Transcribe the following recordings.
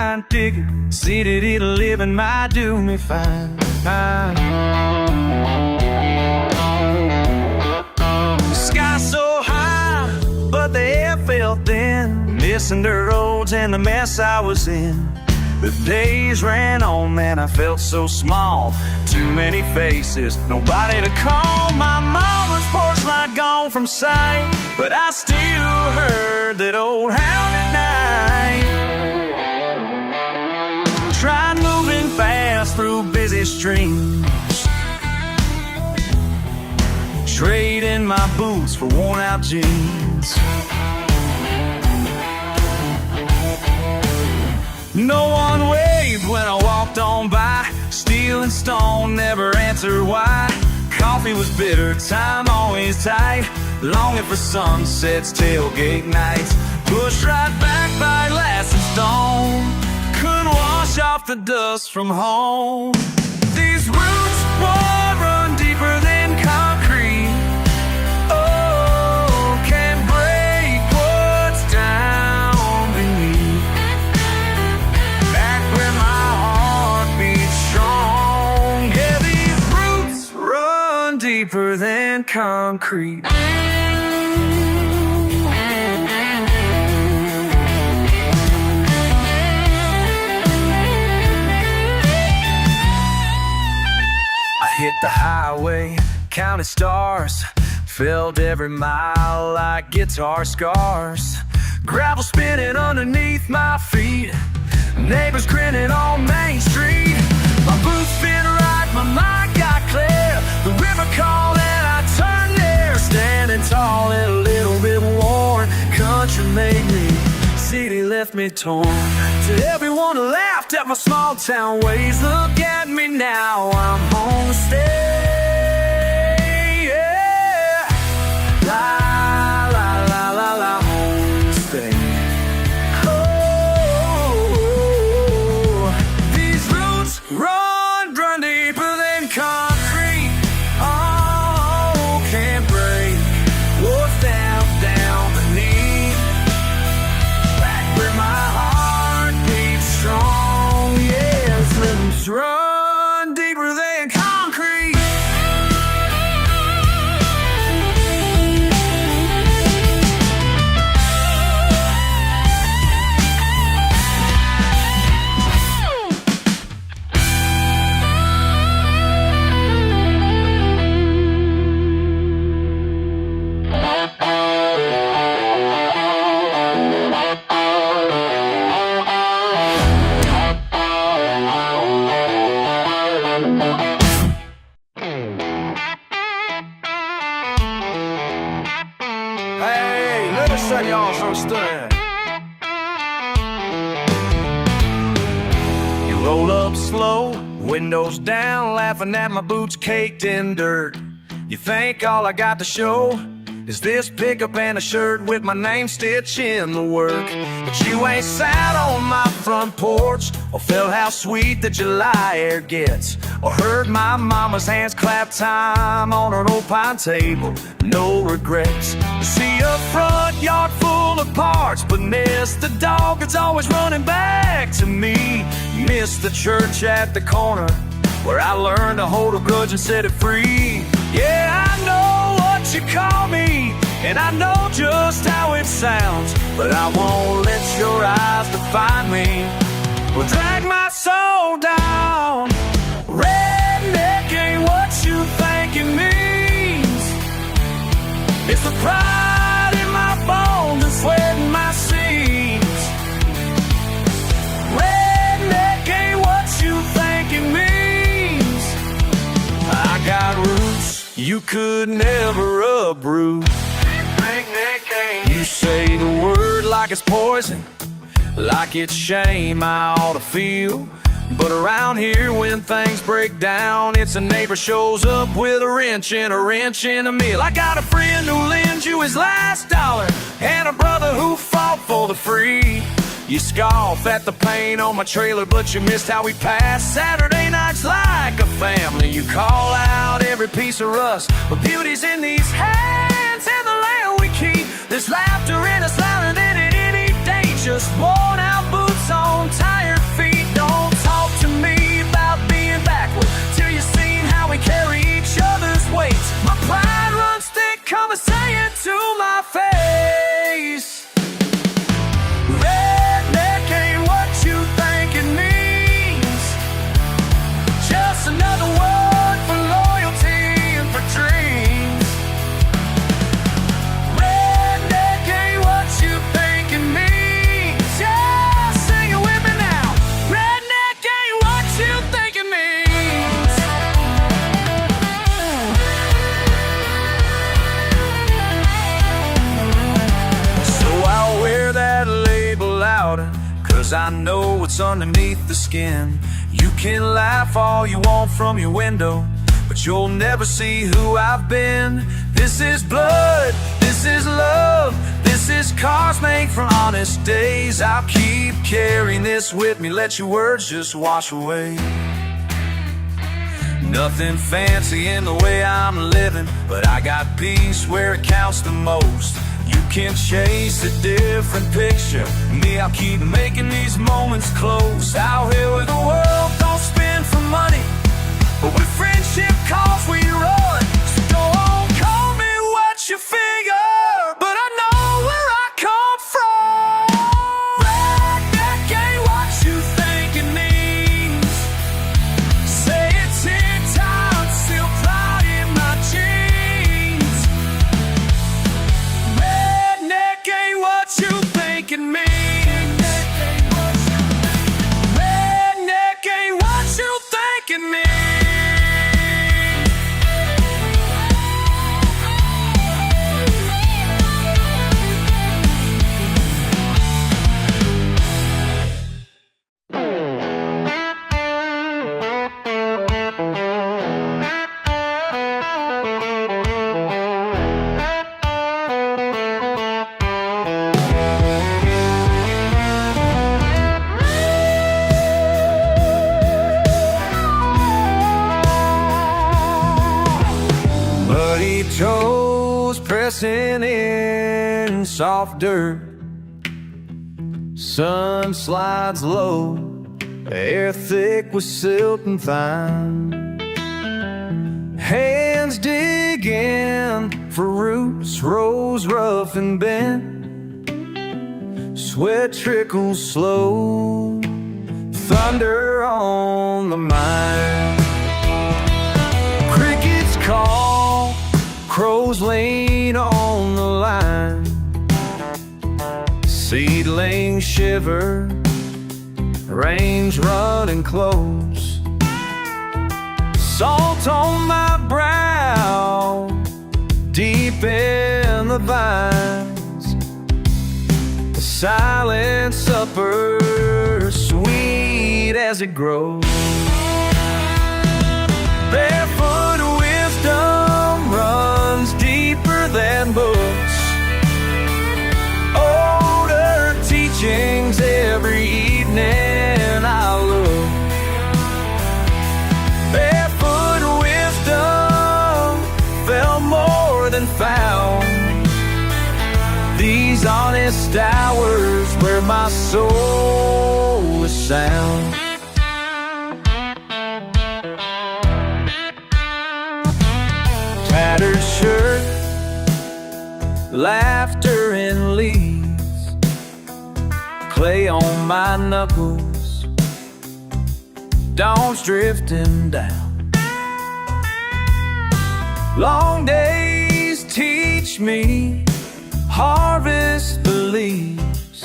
line ticket. See that it'll live and might do me fine. The sky's so high, but the air felt thin. Missing dirt roads and the mess I was in. The days ran on, man, I felt so small. Too many faces, nobody to call. My mama's porch light gone from sight, but I still heard that old hound at night. Tried moving fast through busy streams, trading my boots for worn out jeans. No one waved when I walked on by. Steel and stone never answered why. Coffee was bitter, time always tight. Longing for sunsets, tailgate nights. Pushed right back by glass and stone. Couldn't wash off the dust from home. These roots won't run deeper than concrete. Oh, can't break what's down beneath. Back where my heart beats strong. Yeah, these roots run deeper than concrete. Hit the highway, counted stars, felt every mile like guitar scars. Gravel spinning underneath my feet, neighbors grinning on Main Street. My boots fit right, my mind got clear. The river called and I turned there. Standing tall and a little bit worn. Country made me, city left me torn. To everyone who laughed at my small town ways, look at me now, I'm home to stay. Yeah. La la la la la, home to stay. Oh, these roots run deeper than concrete. Oh, can't break what's down beneath. Back where my heart beats strong. Yes, limbs run deeper than concrete. Hey, let me send y'all some stuff. You roll up slow, windows down, laughing at my boots caked in dirt. You think all I got to show is this pickup and a shirt with my name stitched in the work. But you ain't sat on my front porch, or felt how sweet the July air gets, or heard my mama's hands clap time on an old pine table. No regrets. You see a front yard full of parts, but miss the dog that's always running back to me. Miss the church at the corner, where I learned to hold a grudge and set it free. Yeah, I know what you call me, and I know just how it sounds, but I won't let your eyes define me or drag my soul down. Redneck ain't what you think it means. It's the pride in my bones and sweat in my seams. Redneck ain't what you think it means. I got roots you could never uproot. You say the word like it's poison, like it's shame I ought to feel. But around here when things break down, it's a neighbor shows up with a wrench and a meal. I got a friend who lends you his last dollar, and a brother who fought for the free. You scoff at the paint on my trailer, but you missed how we passed Saturday nights like a family. You call out every piece of rust, but beauty's in these hands and the land we keep. There's laughter in us louder than at any day. Just worn out boots on tired what's underneath the skin. You can laugh all you want from your window, but you'll never see who I've been. This is blood, this is love, this is cars made from honest days. I'll keep carrying this with me, let your words just wash away. Nothing fancy in the way I'm living, but I got peace where it counts the most. You can chase a different picture, me, I'll keep making these moments close. Out here where the world don't spend for money, but when friendship calls we run. So don't call me what you figure, but I know where I come from. Redneck ain't what you think it means. Say it 10 times, still proud in my jeans. Redneck ain't what you think it means. Redneck ain't what you think it means. Toes pressing in soft dirt, sun slides low, air thick with silt and fine. Hands digging for roots, rows rough and bent. Sweat trickles slow, thunder on the mind. Crickets call, crows lean on the line. Seedlings shiver, rain's running close. Salt on my brow, deep in the vines. A silent supper, sweet as it grows. Barefoot wisdom runs deeper than books. Older teachings every evening I look. Barefoot wisdom felt more than found. These honest hours where my soul is sound. Tattered shirt, laughter in leaves, clay on my knuckles, dawn's drifting down. Long days teach me, harvest believes.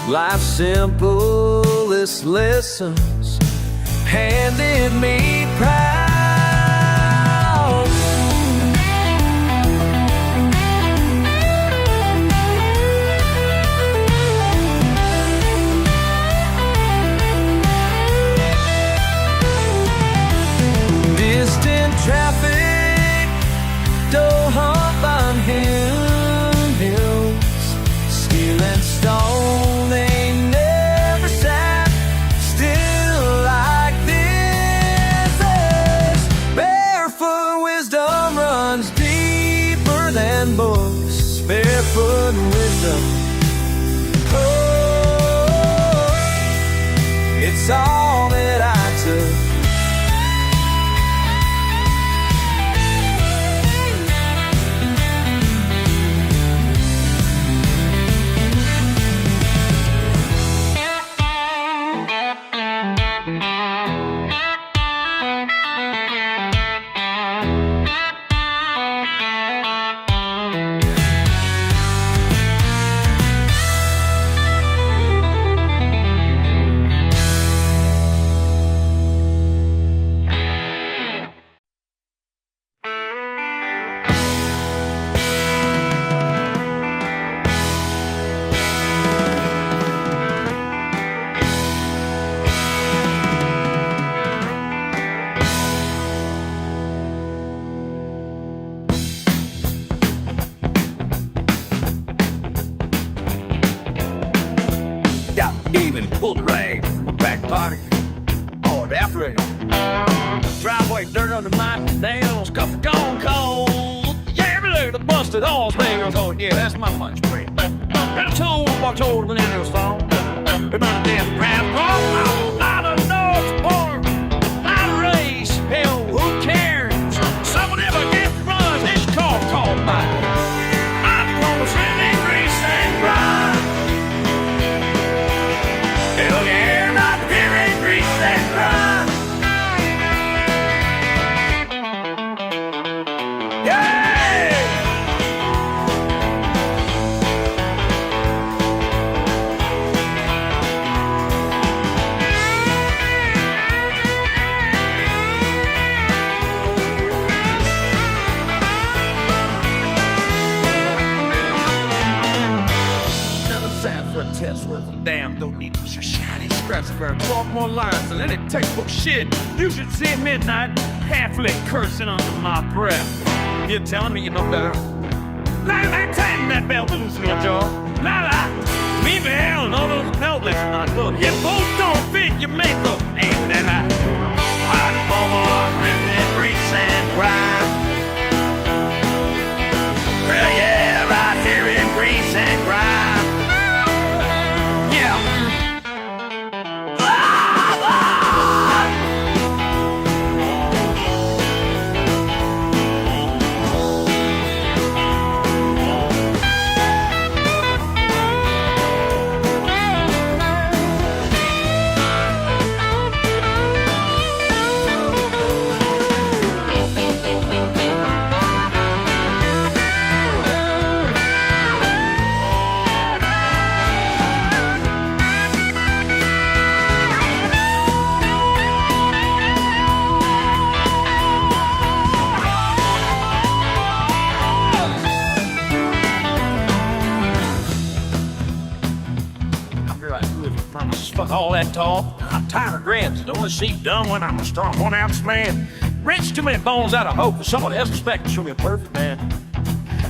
Life's simplest lessons handed me proud. Traffic, don't hump on hills. Steel and stone, they never sat still like this. As barefoot wisdom runs deeper than books. Barefoot wisdom, oh, it's all that I took. party. Oh, that's right. Driveway dirt under my nails, cup gone cold. Yeah, look, the busted horse bangers. Oh, yeah, that's my lunch break. I told the Lynyrd song about the damn Backroad. I don't know it's born. I race, hell, who cares? Someone ever get runs this car called mine. I'm gonna send in grease and grind. Hell yeah, not here in grease and grind. Yeah! Test with them damn don't need to shiny scratch for 12 more lines and any textbook shit. You should see midnight half-lit cursing under my breath. You're telling me you know better? Like tighten that belt loose in your jaw. Leave the hell no those belt listen on look. You both don't fit your makeup, ain't that high? Hot for redneck grease and grind. Well yeah, right here in grease and grind. Fuck all that talk. I'm tired of grins. Don't want to see dumb when I'm a strong one-ounce man. Wrench too many bones out of hope for someone else expect to show me a perfect man.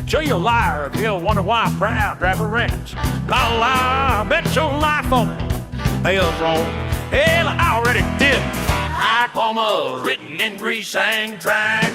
Show you a liar if you'll wonder why I'm proud. Drive a wrench. La la, bet your life on it. Hell's wrong. Hell, I already did. I call my written in grease and grind.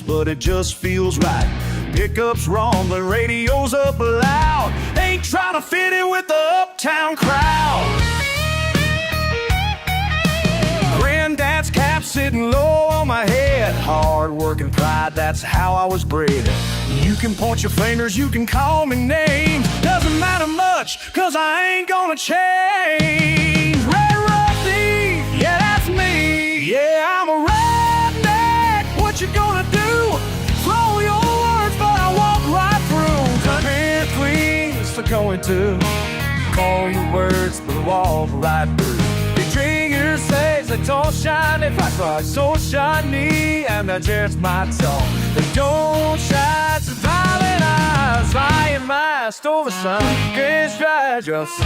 But it just feels right. Pickup's wrong, the radio's up loud. Ain't trying to fit in with the uptown crowd. Granddad's cap sitting low on my head. Hard work and pride, that's how I was bred. You can point your fingers, you can call me names. Doesn't matter much, cause I ain't gonna change. Red Rusty, yeah that's me. Yeah, I'm a redneck, what you gonna do? Throw your words, but I walk right through. Cut me clean, so going to call your words, but walk right through. The drinker says they don't shine if I cry so shiny, and I just my tongue. They don't shine, surviving eyes. I am my stole the sun, can't try just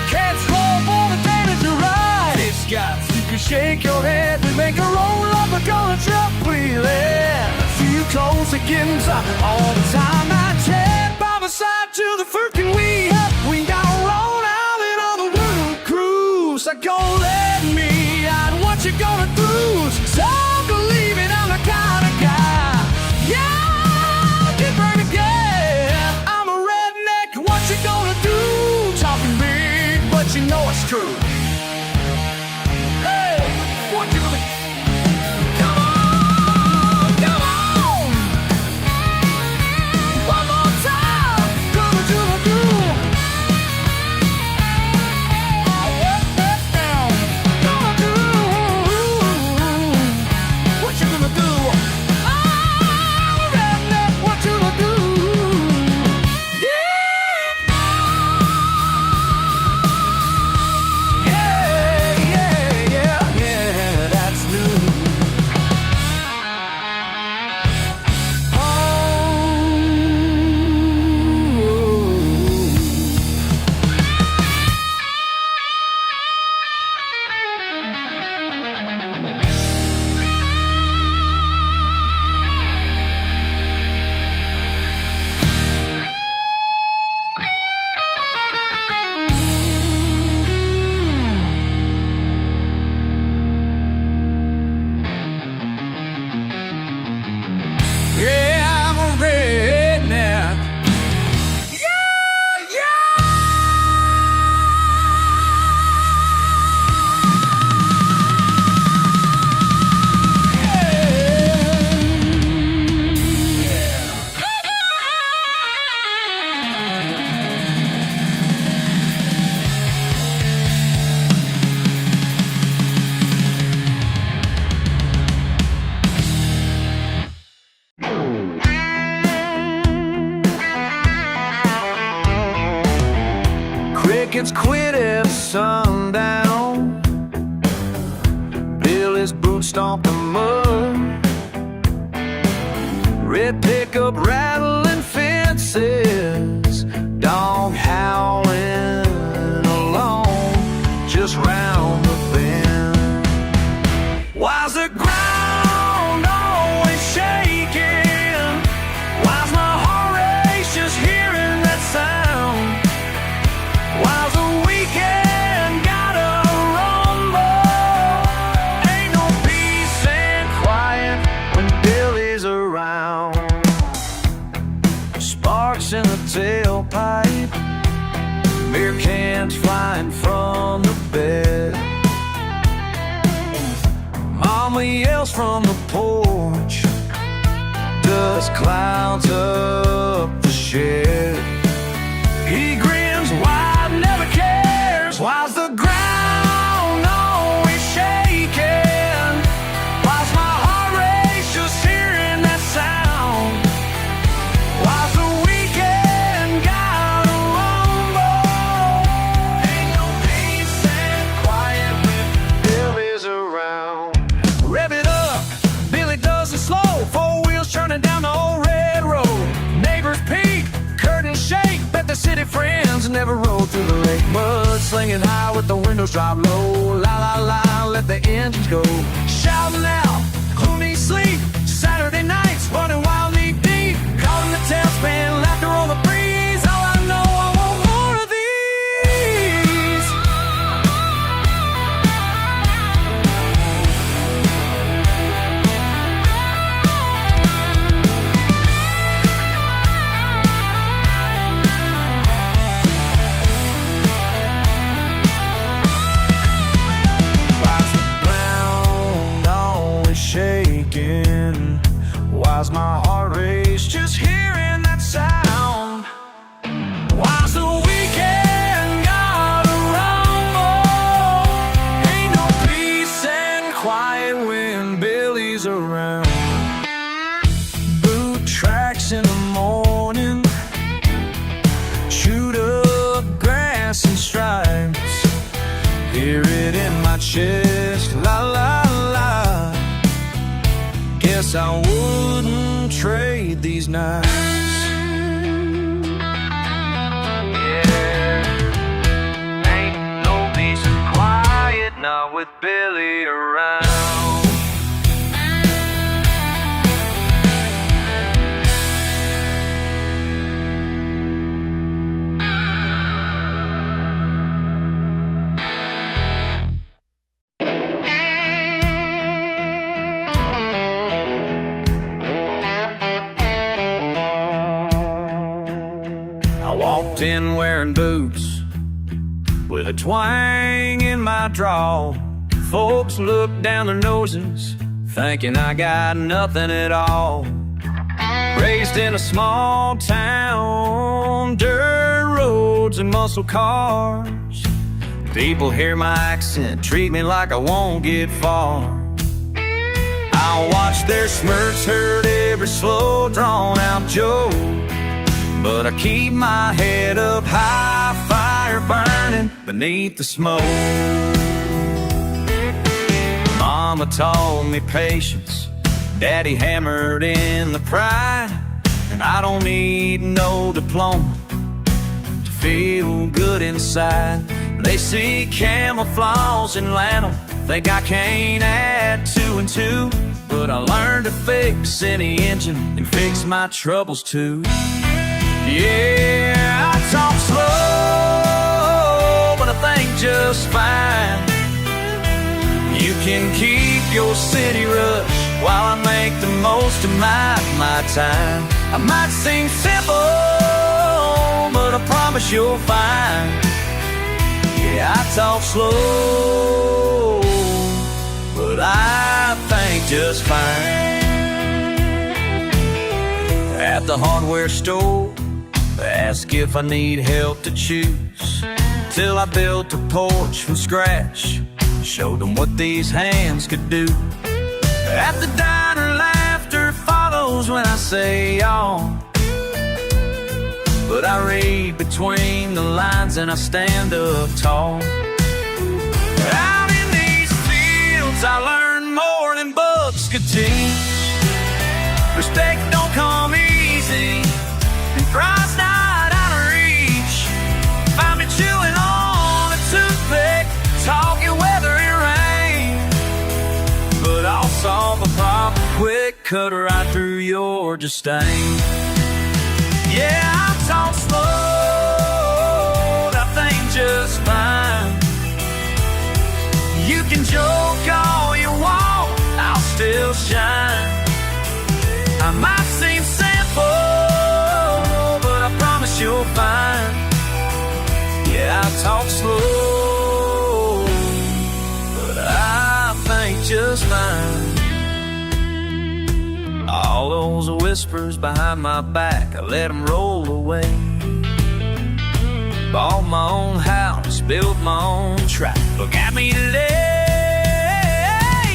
can't slow for the damage you ride. It's got you can shake your head, we make a roll up, we're gonna jump, please. Too close to getting something all the time. I jet by the side to the freaking we got rolled out in on the world cruise. So go let me out what you gonna do. So believe it, I'm the kind of guy. Yeah, get burned again. I'm a redneck, what you gonna do? Talking big, but you know it's true. Hey, what you gonna... Come on, come on. One more time. Gonna do. Gonna do. What you gonna do? Oh, redneck, what you gonna do? Crickets quit at sundown. Billy's boots stomp the mud. Red pickup rattling fences. Dog howling alone just round the bend. Why's the ground always shaking? Why's my heart race just hearing that sound? Why's the weekend gotta rumble? Ain't no peace and quiet when Billy's around. Sparks in the tailpipe, beer cans flying from the bed. Mama yells from the porch, dust clouds up the shed. He grins wide, never cares. Why's the ground always shaking? Why's my heart race just hearing that sound? Why's the weekend gotta rumble? Ain't no peace and quiet when Billy's around. Rev it up, Billy does it slow. Four wheels turning down the old red road. Neighbors peek, curtains shake. Bet the city friends never rode through the lake mud. Slinging high with the windows drop low. La la la, let the engines go. Shouting out, who needs sleep? Saturday nights running wild knee deep. Caught in the tailspin, laughter on the breeze. All I know, I want more of these. Why's the ground always shaking? Why's my heart race just hearing that sound? Why's the weekend gotta rumble? Ain't no peace and quiet when Billy's around. Boot tracks in the morning, chewed up grass and stripes. Hear it in my chest, la la la. Guess I wouldn't trade these nights. Yeah, ain't no peace and quiet, not with Billy around. Walked in wearing boots with with a twang in my drawl. Folks look down their noses, thinking I got nothing at all. Raised in a small town, dirt roads and muscle cars. People hear my accent, treat me like I won't get far. I'll watch their smirks, hurt every slow, drawn-out joke. But I keep my head up high, fire burning beneath the smoke. Mama taught me patience, Daddy hammered in the pride. And I don't need no diploma to feel good inside. They see camouflage in Lanham, think I can't add 2 and 2. But I learned to fix any engine and fix my troubles too. Yeah, I talk slow, but I think just fine. You can keep your city rush while I make the most of my time. I might seem simple, but I promise you'll find. Yeah, I talk slow, but I think just fine. At the hardware store, ask if I need help to choose. Till I built a porch from scratch, showed them what these hands could do. At the diner, laughter follows when I say y'all. But I read between the lines and I stand up tall. Out in these fields I learn more than books could teach. Respect don't come easy, and pride's not out of reach. Find me chewing on a toothpick, talking weather and rain. But I'll solve a problem quick, cut right through your disdain. Yeah, I talk slow, I think just fine. You can joke all you want, I'll still shine. I might seem simple, but I promise you'll find. Yeah, I talk slow, but I think just fine. All those whispers behind my back, I let them roll away. Bought my own house, built my own track. Look at me today.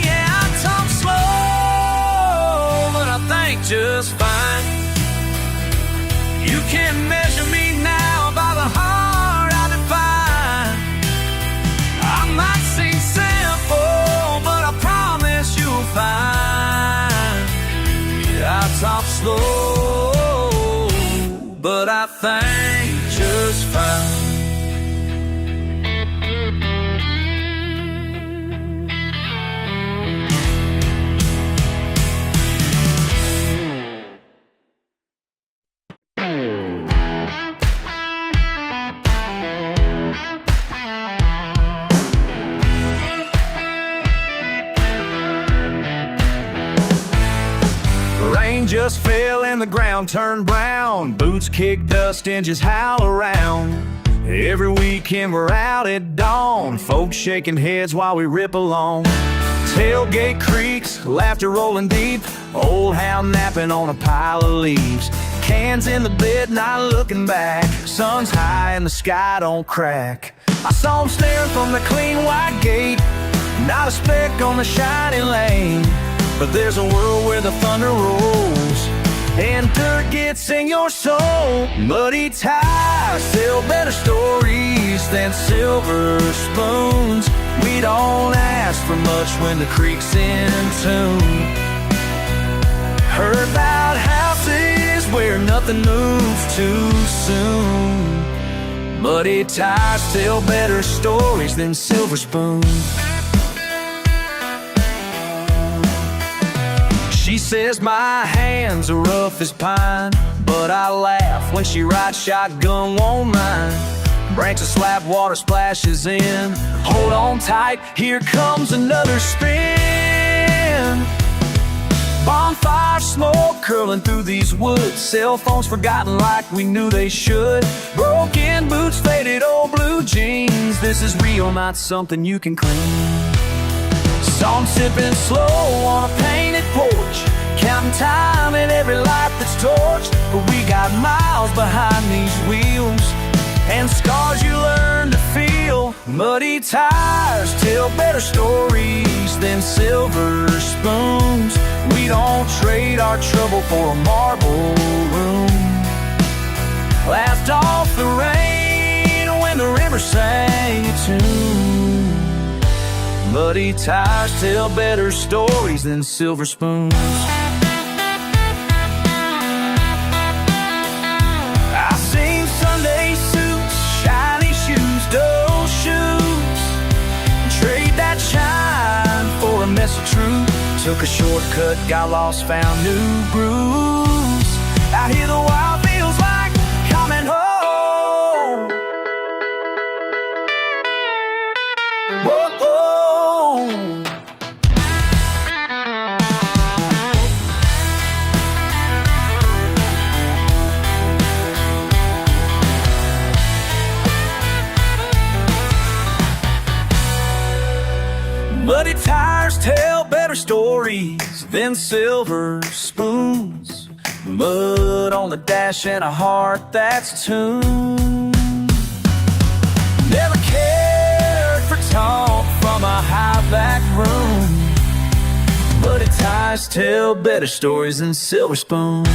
Yeah, I talk slow, but I think just fine. You can measure me now by the heart I define. I might seem simple, but I promise you'll find. Yeah, I talk slow, but I think just fine. Rain just fell and the ground turned brown. Boots kick dust, engines howl around. Every weekend we're out at dawn, folks shaking heads while we rip along. Tailgate creaks, laughter rolling deep, old hound napping on a pile of leaves. Cans in the bed, not looking back, sun's high and the sky don't crack. I saw him staring from the clean white gate, not a speck on the shiny lane. But there's a world where the thunder rolls and dirt gets in your soul. Muddy tires tell better stories than silver spoons. We don't ask for much when the creek's in tune. Heard about houses where nothing moves too soon. Muddy tires tell better stories than silver spoons. She says my hands are rough as pine, but I laugh when she rides shotgun, won't mind. Branch a slab, water splashes in. Hold on tight, here comes another spin. Bonfire smoke curling through these woods. Cell phones forgotten like we knew they should. Broken boots, faded old blue jeans. This is real, not something you can clean. Song sipping slow on a painted porch, counting time in every life that's torched. But we got miles behind these wheels, and scars you learn to feel. Muddy tires tell better stories than silver spoons. We don't trade our trouble for a marble room. Laughed off the rain when the river sang a tune. Muddy tires tell better stories than silver spoons. I've seen Sunday suits, shiny shoes, dull shoes, trade that shine for a mess of truth. Took a shortcut, got lost, found new grooves. Out here the wild feels like coming home. Whoa, whoa. Muddy tires tell better stories than silver spoons. Mud on the dash and a heart that's tuned. Never cared for talk from a high back room. Muddy tires tell better stories than silver spoons.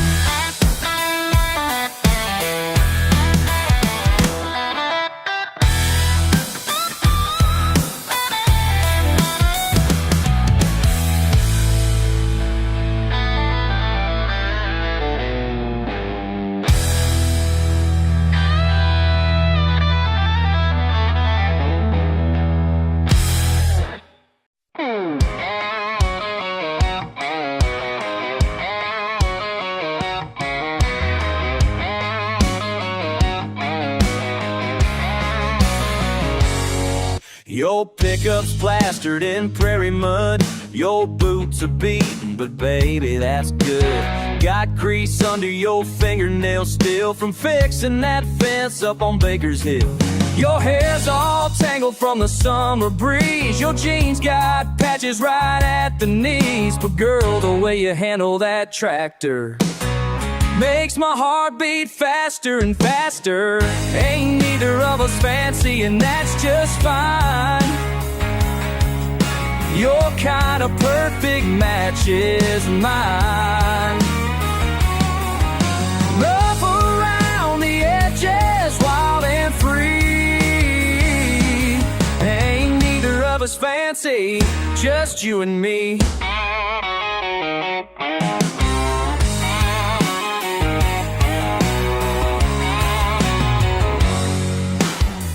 Your pickup's plastered in prairie mud. Your boots are beaten, but baby, that's good. Got grease under your fingernails still from fixing that fence up on Baker's Hill. Your hair's all tangled from the summer breeze. Your jeans got patches right at the knees. But girl, the way you handle that tractor makes my heart beat faster and faster. Ain't neither of us fancy, and that's just fine. Your kind of perfect match is mine. Rough around the edges, wild and free. Ain't neither of us fancy, just you and me.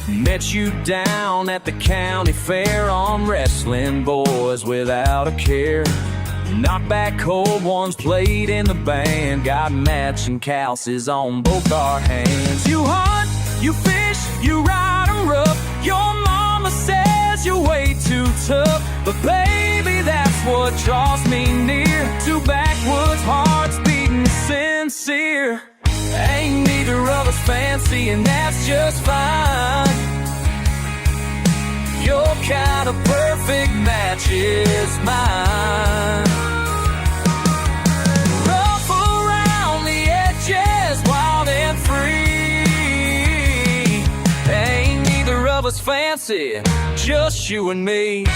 Met you down at the county fair on wrestling boys without a care. Knockback cold ones played in the band, got matching calluses on both our hands. You hunt, you fish, you ride 'em rough. Your mama says you're way too tough, but baby, that's what draws me near. Two backwoods hearts beating sincere. Ain't neither of us fancy, and that's just fine. Your kind of perfect match is mine. Rough around the edges, wild and free. Ain't neither of us fancy, just you and me.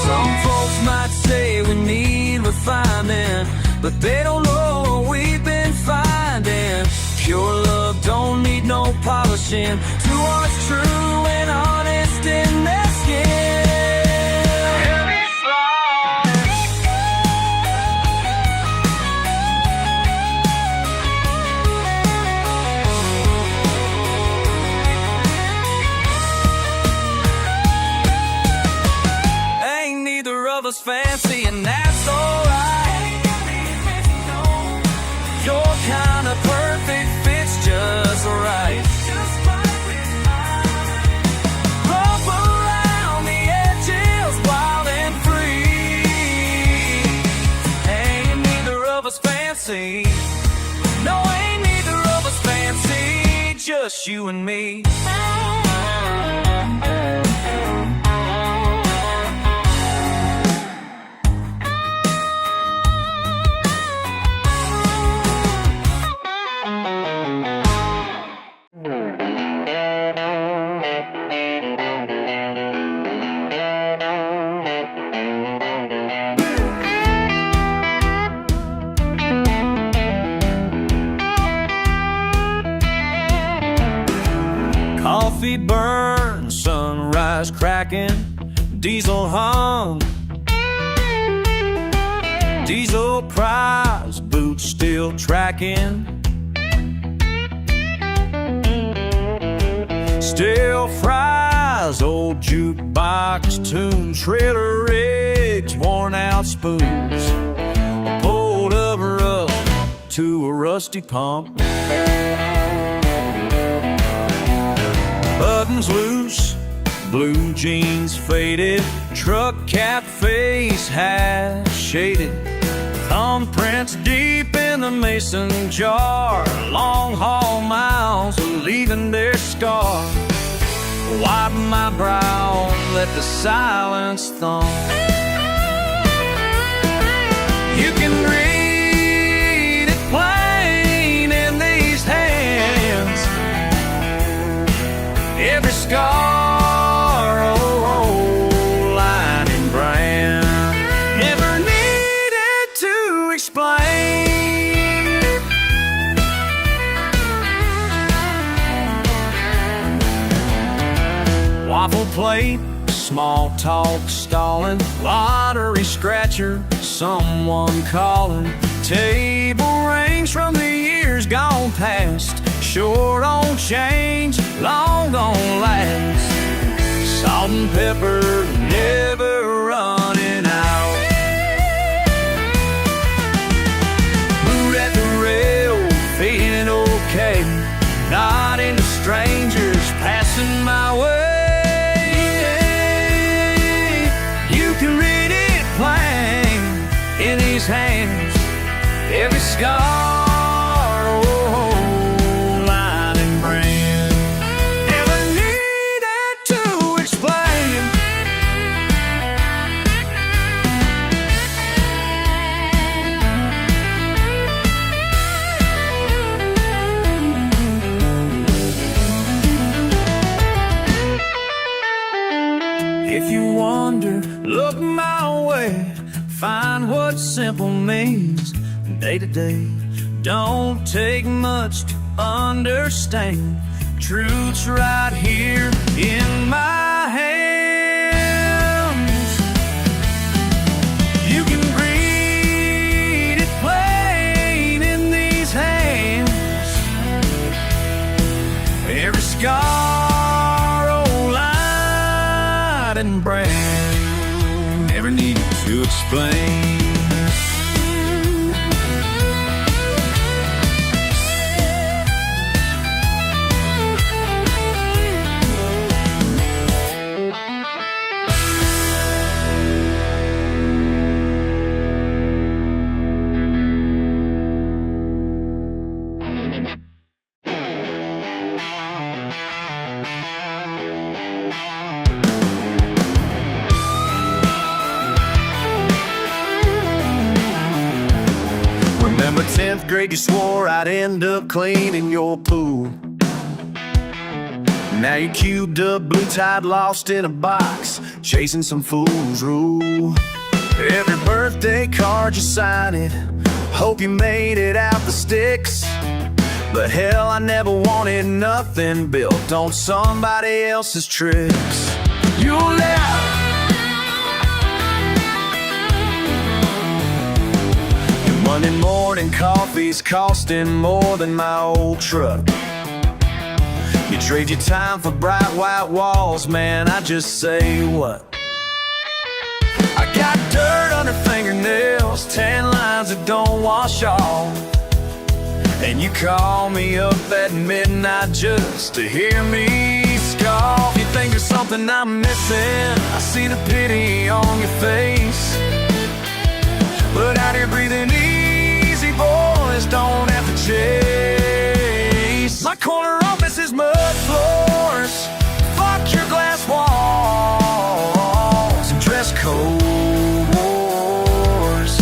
Some folks might say we need refinement, but they don't know what we've been finding. Pure love don't need no polishing. Two hearts true and honest in their skin. Heavy slide. Ain't neither of us fancy, and that's alright. Your kind of perfect fits just right. fancy. No, ain't neither of us fancy, just you and me. Coffee burn, sunrise cracking, diesel hum, diesel prize, boots still tracking, still fries, old jukebox tune, trailer rigs, worn out spoons, pulled over up to a rusty pump. Buttons loose, blue jeans faded, truck cap face hat shaded, thumbprints deep in the mason jar, long haul miles leaving their scar. Wipe my brow and let the silence thump. You can read it plain in these hands. Every scar, line and brand, never needed to explain. Waffle plate, small talk stalling, lottery scratcher, someone calling. Table rings from the years gone past, short on change, long gon' last. Salt and pepper never running out. Boot at the rail, feeling okay, not into strangers passing my way. You can read it plain in these hands. Every scar, look my way, find what simple means day to day. Don't take much to understand. Truth's right here in my hands. You can read it plain in these hands. Every scar, old light and brand, never need to explain. Remember 10th grade, you swore I'd end up cleaning your pool. Now you're cubed up, blue-tied, lost in a box, chasing some fool's rule. Every birthday card you sign it, hope you made it out the sticks. But hell, I never wanted nothing built on somebody else's tricks. You'll laugh. Monday morning coffee's costing more than my old truck. You trade your time for bright white walls, man, I just say what? I got dirt under fingernails, tan lines that don't wash off. And you call me up at midnight just to hear me scoff. You think there's something I'm missing, I see the pity on your face. But out here breathing easy, boy, corner office is mud floors. Fuck your glass walls and dress code wars.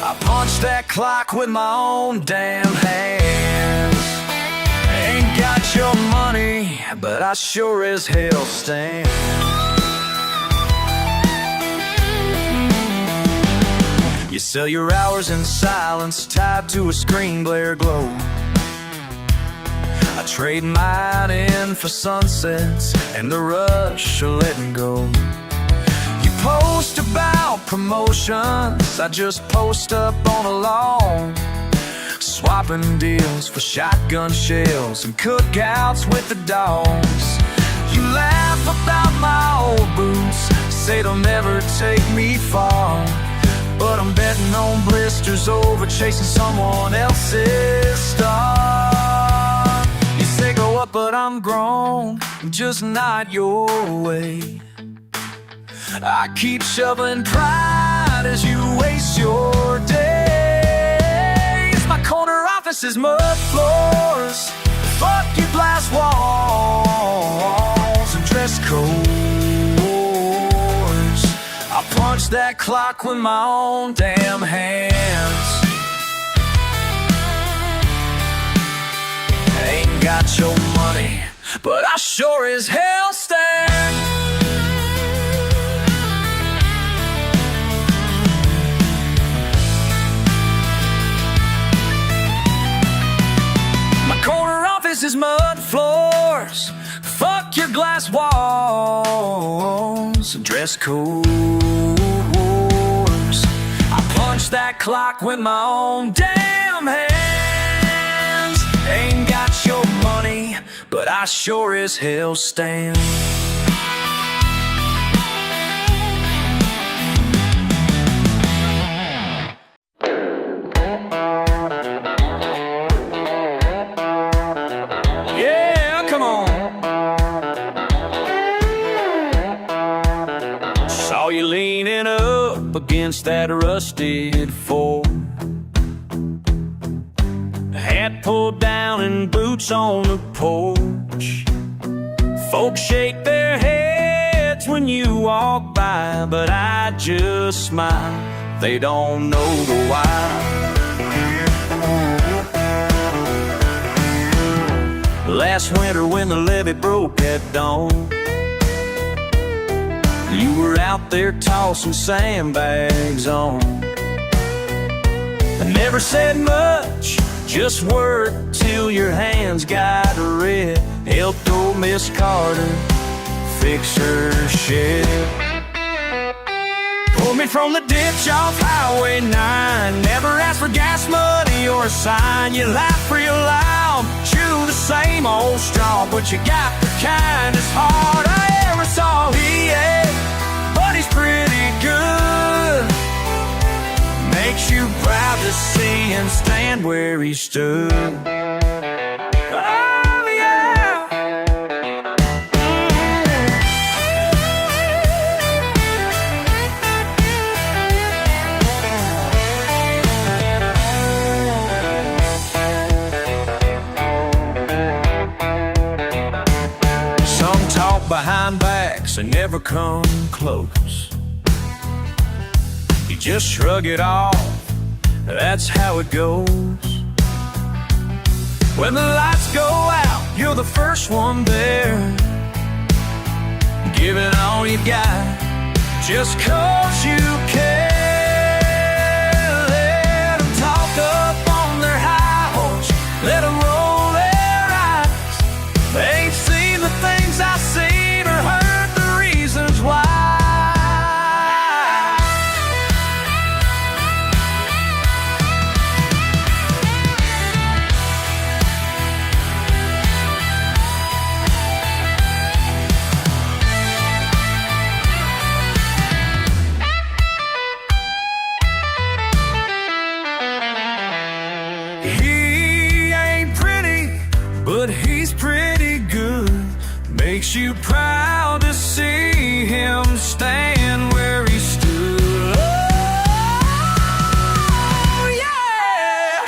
I punch that clock with my own damn hands. Ain't got your money, but I sure as hell stand. You sell your hours in silence, tied to a screen glare glow. I trade mine in for sunsets and the rush of letting go. You post about promotions, I just post up on a lawn, swapping deals for shotgun shells and cookouts with the dogs. You laugh about my old boots, say they'll never take me far, but I'm betting on blisters over chasing someone else's star. You say go up, but I'm grown, just not your way. I keep shoveling pride as you waste your days. My corner office is mud floors. Fuck your glass walls and dress codes. I punch that clock with my own damn hands. Ain't got your money, but I sure as hell stand. My corner office is mud floors. Fuck your glass walls and dress code wars. I punch that clock with my own damn hands. Ain't got your money, but I sure as hell stand. Yeah, come on. Saw you leaning up against that rusted Ford, hat pulled down and boots on the porch. Folks shake their heads when you walk by, but I just smile. They don't know the why. Last winter when the levee broke at dawn, you were out there tossing sandbags on. I never said much, just worked till your hands got red. Helped old Miss Carter fix her shed. Pulled me from the ditch off Highway 9. Never asked for gas money or a sign. You laugh real loud, chew the same old straw, but you got the kindest heart I ever saw. He ain't, but he's pretty good. Makes you proud to see him stand where he stood. Oh yeah. Some talk behind backs and never come close. You just shrug it off, that's how it goes. When the lights go out, you're the first one there, giving all you got, just 'cause you care. Let them talk up on their high horse, let them roll their eyes. They ain't seen the things I've seen or heard the reasons why. But he's pretty good. Makes you proud to see him stand where he stood. Oh, yeah.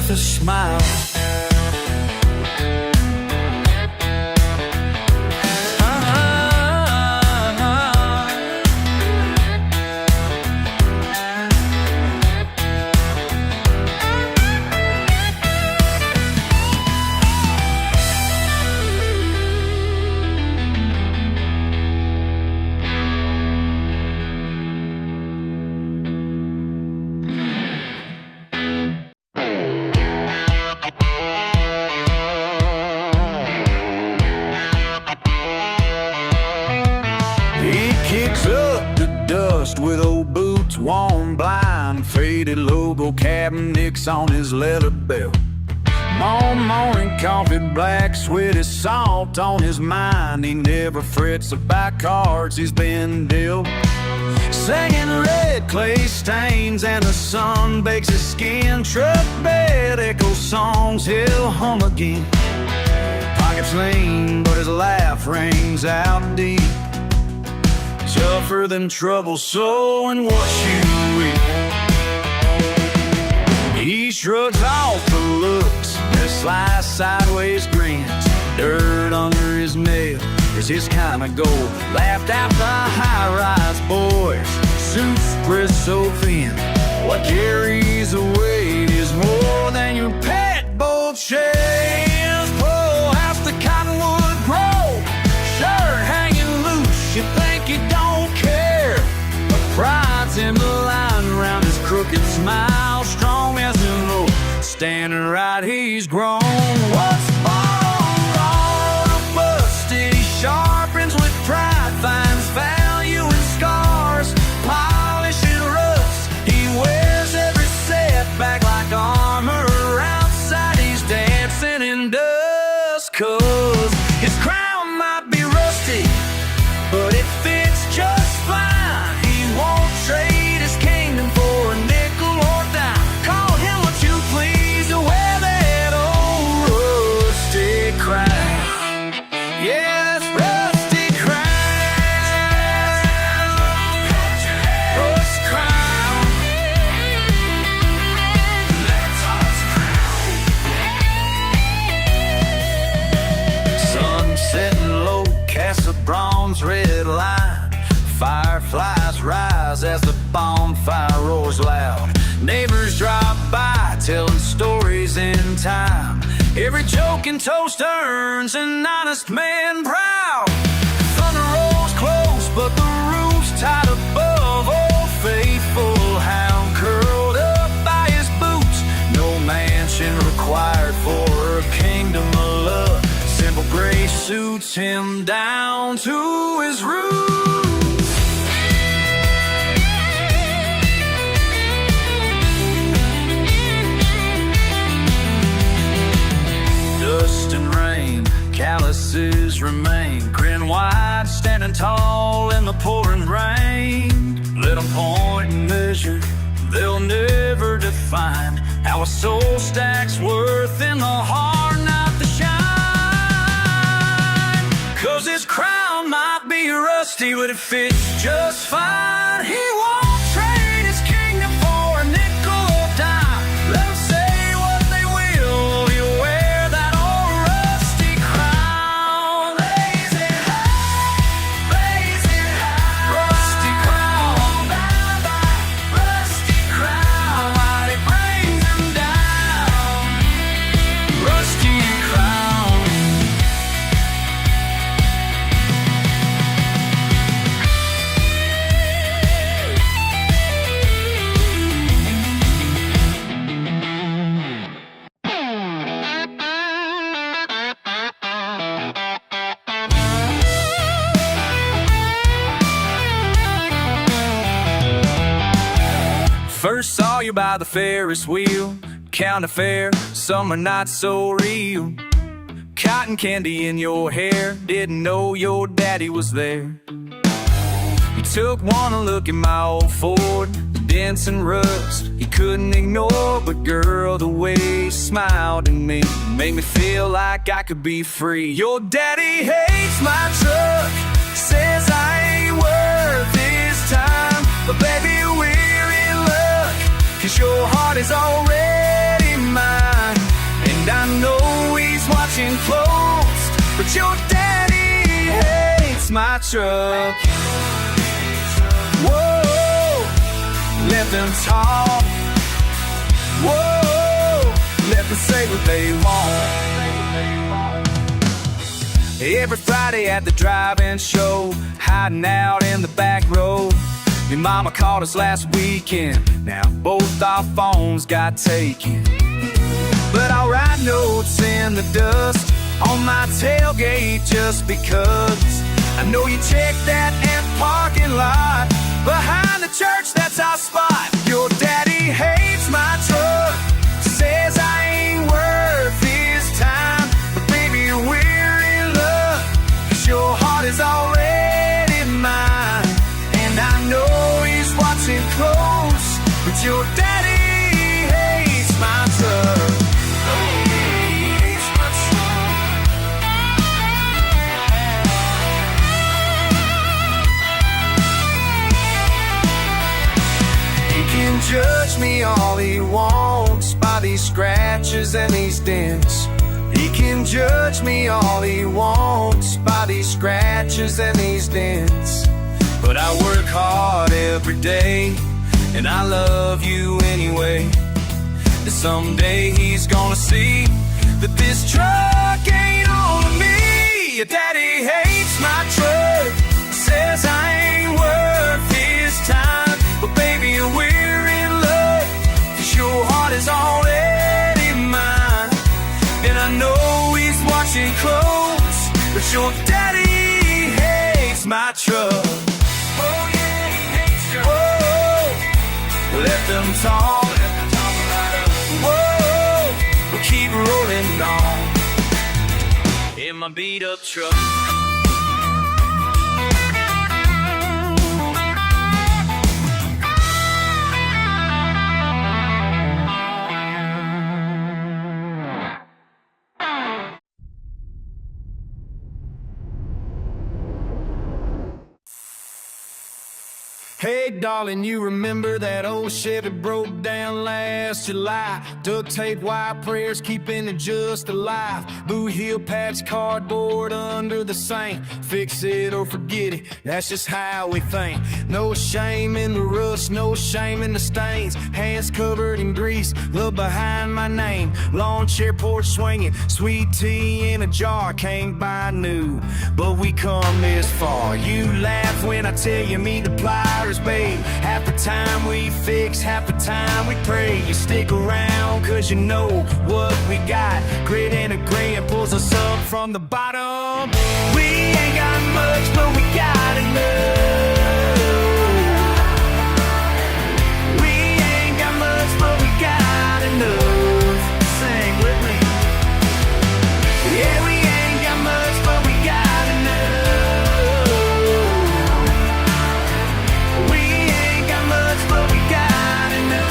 with a smile. With old boots, worn blind, faded logo cabinets on his leather belt. Morning coffee, black sweaty salt on his mind. He never frets about cards he's been dealt. Singing red clay stains and the sun bakes his skin. Truck bed echo songs he'll hum again. Pockets lean but his laugh rings out deep. Tougher than trouble, so and what you eat. He shrugs off the looks, and sly sideways grins. Dirt under his nail is his kind of gold. Laughed out the high-rise boys, suits pressed so thin. What carries the weight is more than your pet boat chains. Pull house the cottonwood grove, shirt hanging loose. You think you don't care, but pride's in the line around his crooked smile. Strong as an oak, standing right, he's grown. What's borrowed or busted, he sharpens with pride, finds value in scars, polishing rust. He wears every setback like armor. Outside he's dancing in dust, 'cause his crown might be rusty, but it fits just fine. He won't trade his kingdom for a nickel or dime. Call him what you please to wear that old rusty crown. Yes, rusty crown. Rust crown. Sun setting low, cast a bronze red line. Fireflies rise as the bonfire roars loud. Neighbors drop by, telling stories in time. Every joke and toast earns an honest man proud. Thunder rolls close, but the roof's tied above. Old faithful hound curled up by his boots. No mansion required for a kingdom of love. Simple grace suits him down to his roots. Dust and rain, calluses remain. Grin wide, standing tall in the pouring rain. Let them point and measure, they'll never define how a soul stacks worth in the hard night to shine. 'Cause his crown might be rusty, but it fits just fine. He won't trade his kingdom for a nickel or dime. Let him say what they will, he'll wear that old rusty crown. Lays it high, rusty crown. Rusty crown, while it brings him down. Rusty crown. First saw you by the Ferris wheel, county fair, summer not so real. Cotton candy in your hair, didn't know your daddy was there. You took one look at my old Ford, the dents and rust you couldn't ignore. But girl, the way you smiled at me made me feel like I could be free. Your daddy hates my truck, says I ain't worth his time. But baby, we're in luck, 'cause your heart is already mine. I know he's watching close, but your daddy hates my truck. Whoa, let them talk. Whoa, let them say what they want. Every Friday at the drive-in show, hiding out in the back road. Me mama called us last weekend. Now both our phones got taken, but I'll write notes in the dust on my tailgate just because I know you check that parking lot behind the church. That's our spot. Your daddy hates my truck, says I ain't worth his time, but baby we're in love, 'cause your heart is already mine. And I know he's watching close, but your daddy hates my truck. Judge me all he wants by these scratches and these dents. He can judge me all he wants by these scratches and these dents. But I work hard every day, and I love you anyway. And someday he's gonna see that this truck ain't on me. Your daddy hates my truck, says I ain't worth his time, but baby we're in love, 'cause your heart is already mine. And I know he's watching close, but your daddy hates my truck. Oh yeah, he hates your truck. Whoa, let them talk. Whoa, we'll keep rolling on in my beat up truck. Hey darling, you remember that old Chevy broke down last July? Duct tape, white prayers, keeping it just alive. Blue heel patch, cardboard under the sink. Fix it or forget it, that's just how we think. No shame in the rust, no shame in the stains. Hands covered in grease, love behind my name. Lawn chair, porch swinging, sweet tea in a jar. Can't buy new, but we come this far. You laugh when I tell you meet the pliers, babe. Half the time we fix, half the time we pray. You stick around 'cause you know what we got. Grit and a grain pulls us up from the bottom. We ain't got much, but we got enough. We ain't got much, but we got enough. Sing with me. Yeah, we ain't got much, but we got enough. We ain't got much, but we got enough.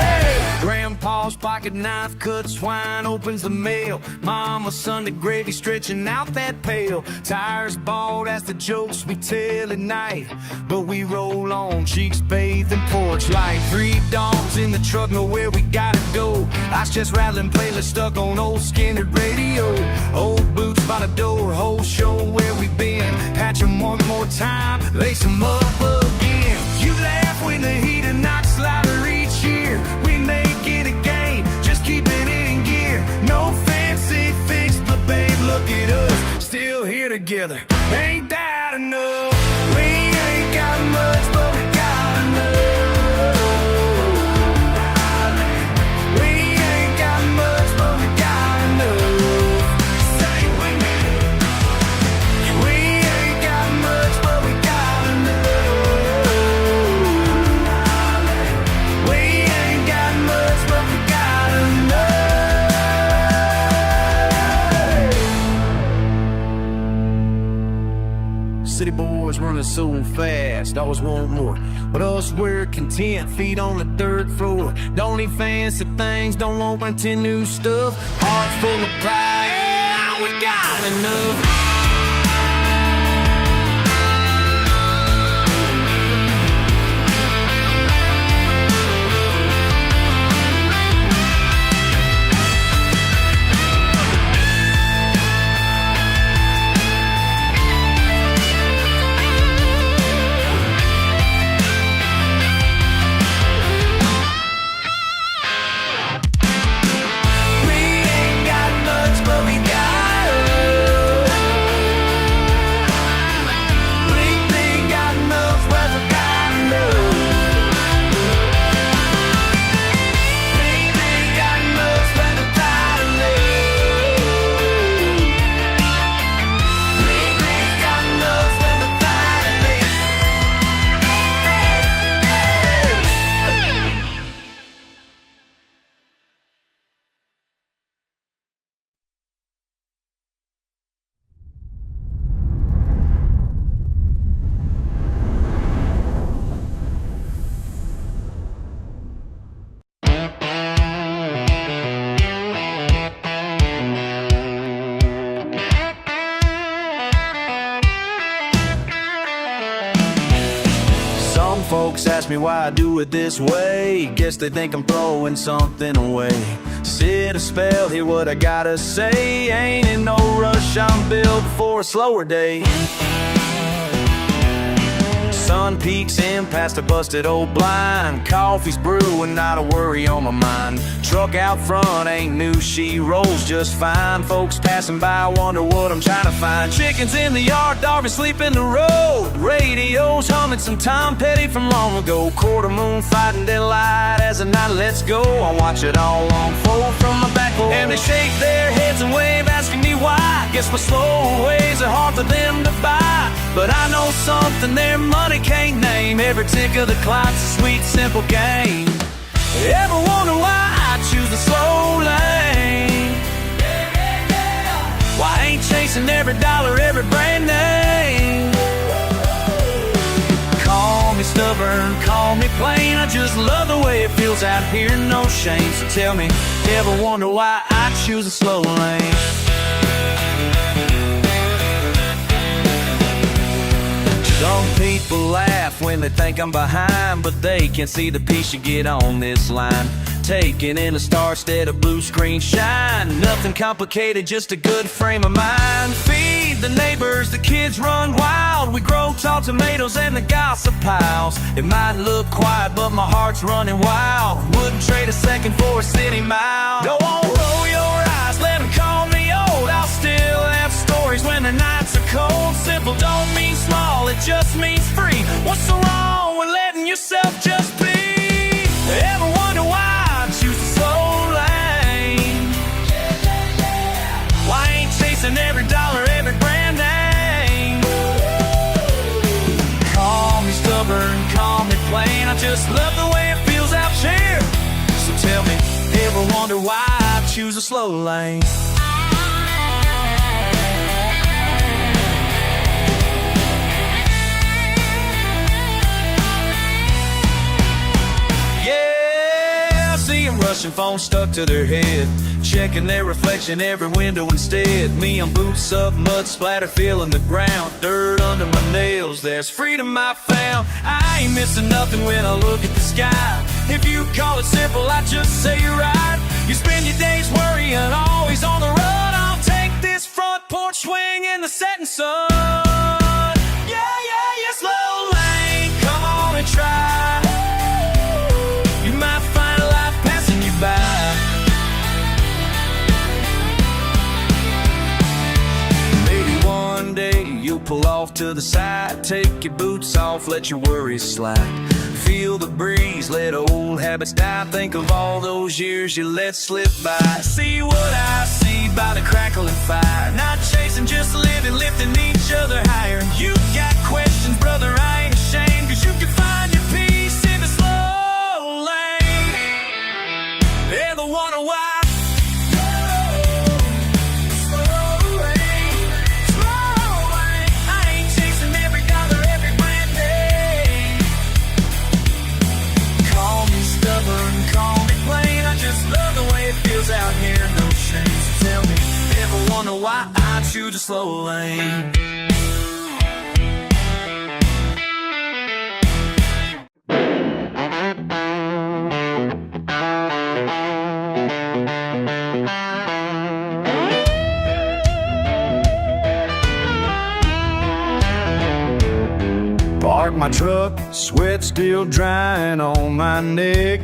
Hey. Grandpa's pocket knife cuts twine, opens the mail. Mama, Sunday gravy stretching out that pail. Tires bald, that's the jokes we tell at night. But we roll on, cheeks bathed in porch light. 3 dogs in the truck, know where we gotta go. I just rattling playlist stuck on old Skynyrd radio. Old boots by the door, whole show where we been. Patch 'em one more time, lace 'em up again. You laugh when the heater knocks louder each year. We make it a game, just keeping it in gear. No fancy fix, but babe, look at us, still here together. Ain't that enough? We ain't got much, but we got enough. We ain't got much, but we got enough. Say with me. We ain't got much, but we got enough. We ain't got much, but we got enough. City boys running so fast, always want more. But us, we're content, feet on the 3rd floor. Don't need fancy things, don't want plenty new stuff. Hearts full of pride, yeah, we got enough. Folks ask me why I do it this way. Guess they think I'm throwing something away. Sit a spell, hear what I gotta say. Ain't in no rush, I'm built for a slower day. Sun peeks in past a busted old blind. Coffee's brewing, not a worry on my mind. Truck out front ain't new, she rolls just fine. Folks passing by wonder what I'm trying to find. Chickens in the yard, dog asleep in the road. Radios humming some Tom Petty from long ago. Quarter moon fighting daylight as the night lets go. I watch it all unfold from my back door. And they shake their heads and wave, asking me why. Guess my slow ways are hard for them to buy. But I know something their money can't name. Every tick of the clock's a sweet, simple game. Ever wonder why I choose the slow lane? Why I ain't chasing every dollar, every brand name? Call me stubborn, call me plain. I just love the way it feels out here, no shame. So tell me, ever wonder why I choose a slow lane? Some people laugh when they think I'm behind, but they can't see the piece you get on this line. Taking in a star instead of blue screen shine. Nothing complicated, just a good frame of mind. Feed the neighbors, the kids run wild. We grow tall tomatoes and the gossip piles. It might look quiet, but my heart's running wild. Wouldn't trade a second for a city mile. Go on, roll your eyes, let them call me old. I'll still have stories when the nights are cold. Simple don't mean small, it just means free. What's so wrong with letting yourself just be? Ever wonder why I choose a slow lane? Why I ain't chasing every dollar, every brand name? Call me stubborn, call me plain. I just love the way it feels out here. So tell me, ever wonder why I choose a slow lane? Rushing phones stuck to their head, checking their reflection every window instead. Me on boots up, mud splatter, feeling the ground, dirt under my nails. There's freedom I found. I ain't missing nothing when I look at the sky. If you call it simple, I just say you're right. You spend your days worrying, always on the run. I'll take this front porch swing in the setting sun. Yeah, yeah, yeah, slow lane, come on and try. You might find life passing you by. Maybe one day you'll pull off to the side, take your boots off, let your worries slide. Feel the breeze, let old habits die. Think of all those years you let slip by. See what I see by the crackling fire. Not chasing, just living, lifting each other higher. You got questions, brother, I ain't ashamed, 'cause you can find your peace in the slow lane. Ever wonder why? Out here, no shame. So tell me, ever wonder why I choose a slow lane? Park my truck, sweat still drying on my neck.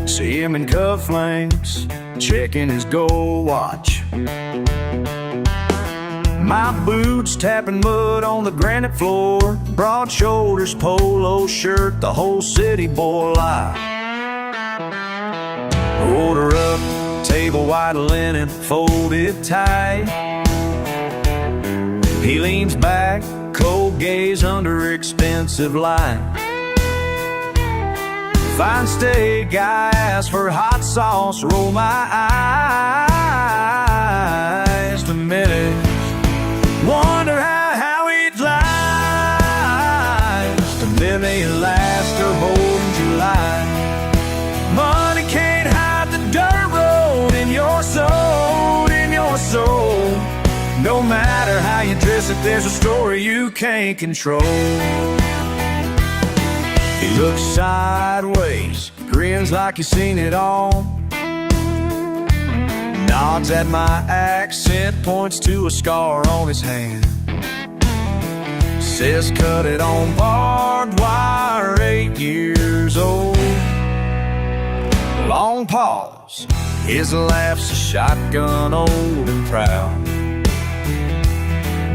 See him in cufflinks, checking his gold watch. My boots tapping mud on the granite floor. Broad shoulders, polo shirt, the whole city boy life. Order up, table white linen, folded tight. He leans back, cold gaze under expensive light. Fine steak, I ask for hot sauce, roll my eyes. Diminish, wonder how it lies. And then they last or hold in July. Money can't hide the dirt road in your soul, in your soul. No matter how you dress it, there's a story you can't control. He looks sideways, grins like he's seen it all. Nods at my accent, points to a scar on his hand. Says cut it on barbed wire, 8 years old. Long pause, his laugh's a shotgun, old and proud.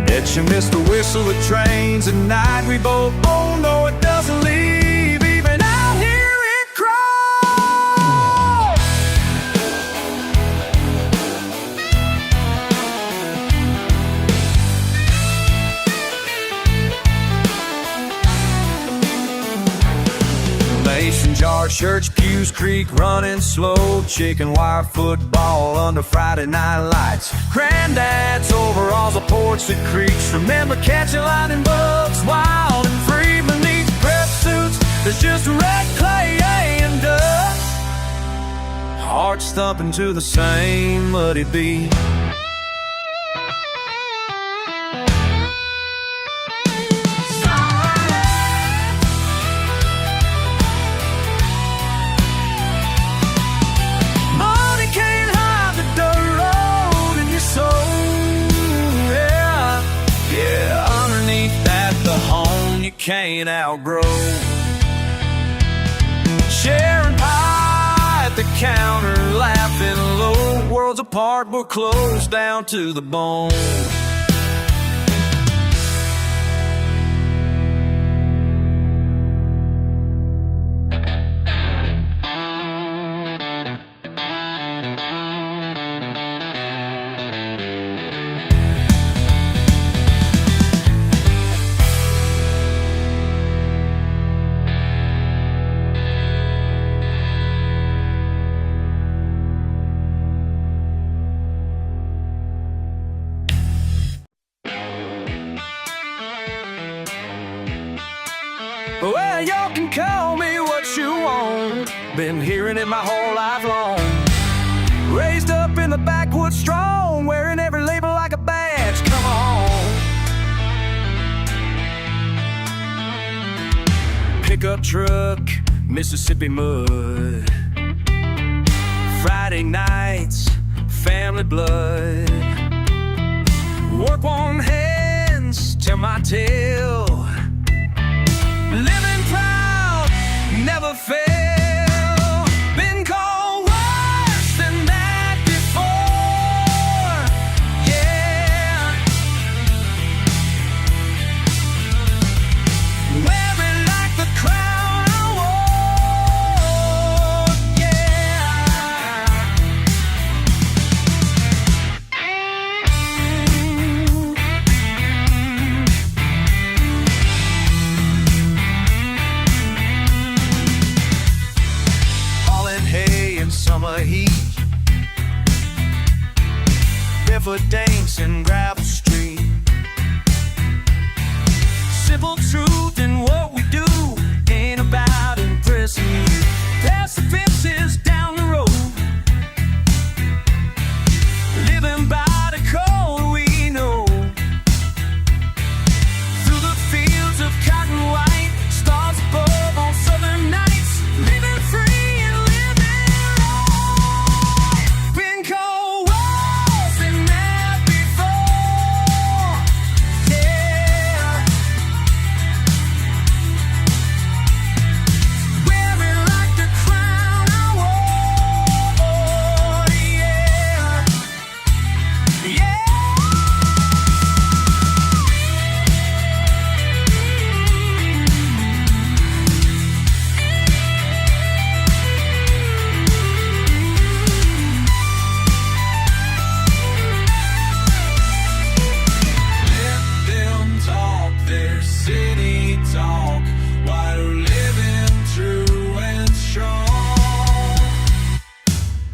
Bet you miss the whistle of trains at night. We both oh no, it doesn't leave, even out here it crawls. Mason jar, church pews creak running slow. Chicken wire football under Friday night lights. Granddad's overalls, a porch that creaks. Remember catching lightning bugs wild and free beneath press suits. There's just red clay and dust. Hearts thumping to the same muddy beat. Can't outgrow. Sharing pie at the counter, laughing low. Worlds apart, we're close down to the bone. Well, y'all can call me what you want. Been hearing it my whole life long. Raised up in the backwoods strong, wearing every label like a badge. Come on. Pickup truck, Mississippi mud. Friday nights, family blood. Work worn hands, tell my tale. Living proud, never fail. Been called worse than that before, yeah. Wearing like the crown I wore, summer heat, barefoot danks in gravel street. Simple truth in what we do ain't about impressing you. Past the fences down the road, living by the code we know. Through the fields of cotton white, stars above on southern nights, living free.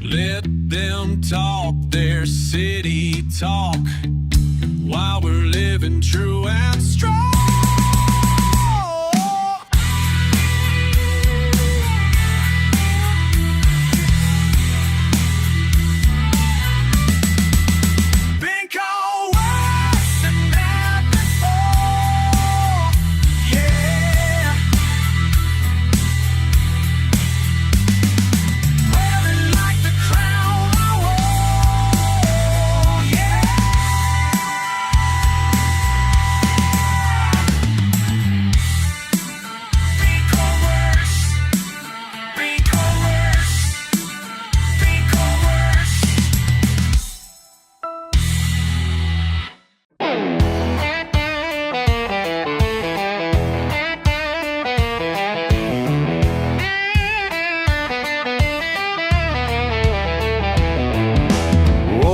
Let them talk their city talk while we're living true and strong.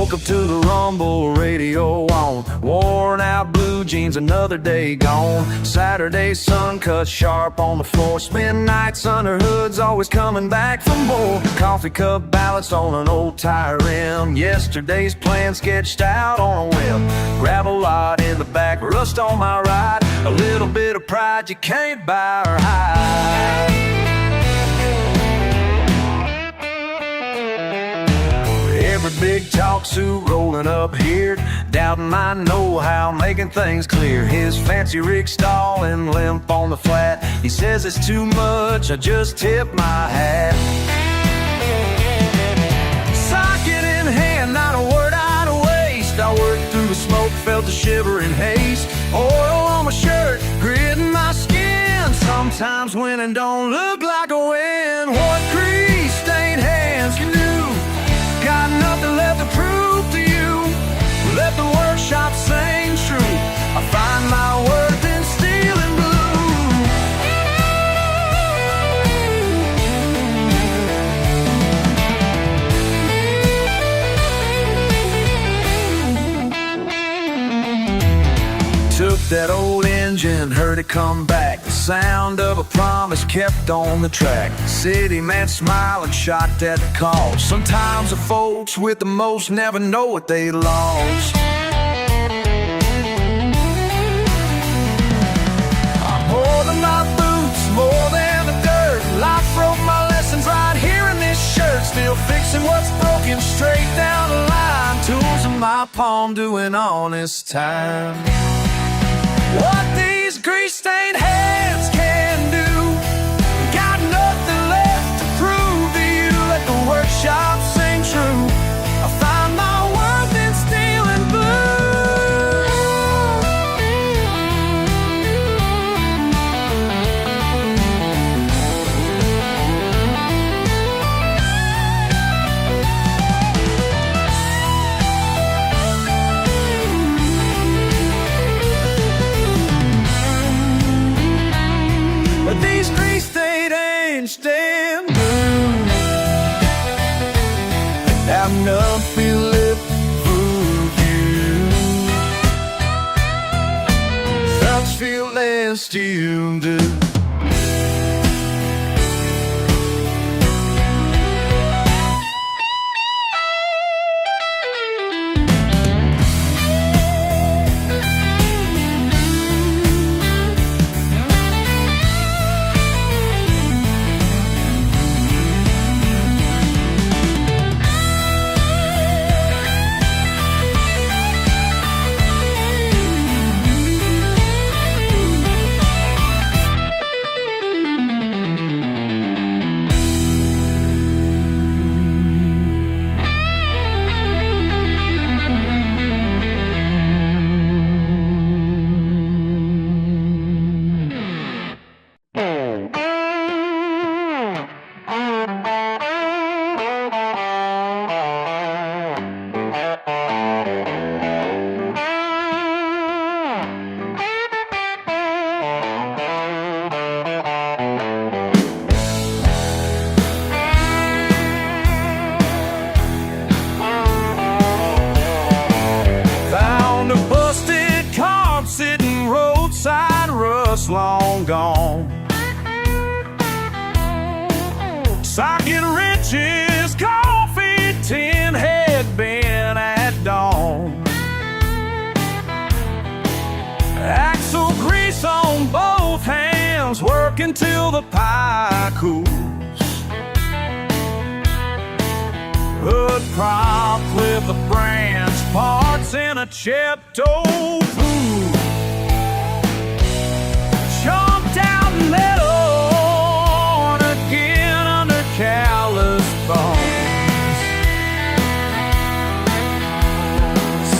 Woke up to the rumble radio on. Worn out blue jeans, another day gone. Saturday sun cut sharp on the floor. Spend nights under hoods, always coming back for more. Coffee cup balanced on an old tire rim. Yesterday's plan sketched out on a whim. Gravel lot in the back, rust on my ride. A little bit of pride you can't buy or hide. Every big talk suit rolling up here, doubting my know-how, making things clear. His fancy rig stall and limp on the flat. He says it's too much, I just tip my hat. Socket in hand, not a word out of waste. I worked through the smoke, felt the shivering haze. Oil on my shirt, grit in my skin. Sometimes winning don't look like a win. What grease-stained hands can do. Got nothing left to prove to you. Let the workshop sing true. I find my worth in steel and blue. Took that old engine, heard it come back. The sound of a promise kept on the track. City man smiled, shot that call. Sometimes the folks with the most never know what they lost. I'm more than my boots, more than the dirt. Life wrote my lessons right here in this shirt. Still fixing what's broken, straight down the line. Tools in my palm, doing honest time. What these grease-stained hands can do. Got nothing left to prove to you. Let the workshop sing true. I find my worth in steel and these grease-stained ain't stand blue. Have nothing left for you. Thumbs feel less to you do. Long gone. Socket wrenches, coffee tin had been at dawn. Axle grease on both hands, working till the pie cools. Hood prop with the branch parts in a chipped old pool. Chomped out metal on again under callous bones.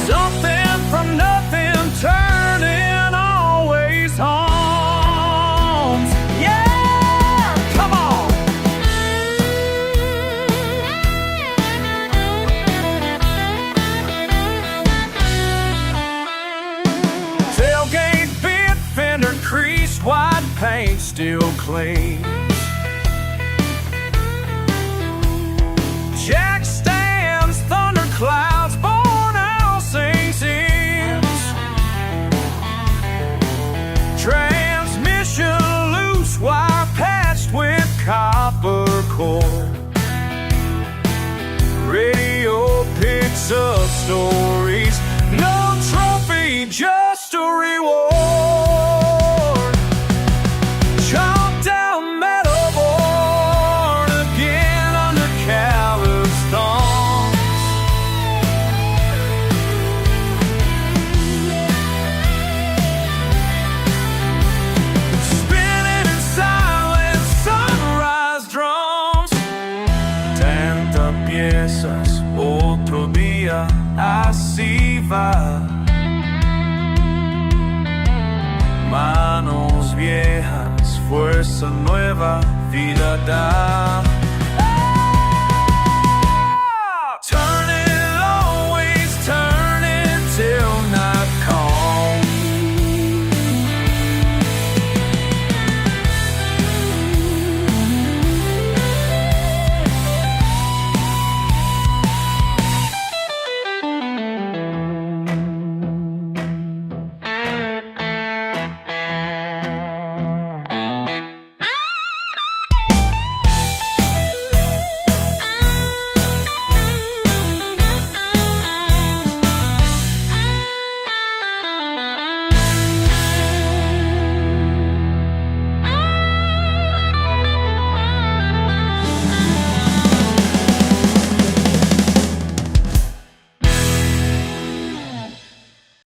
Something from nothing, turning always homes. Yeah, come on. Tailgate bent, fender creased, wide paint still clean. Jack stands, thunder clouds, stories. No trophy, just a reward. Chopped down metal born again under callous thongs. Spinning in silent sunrise drums. Tanta piezas, otro día así va. Manos viejas, fuerza nueva, vida da.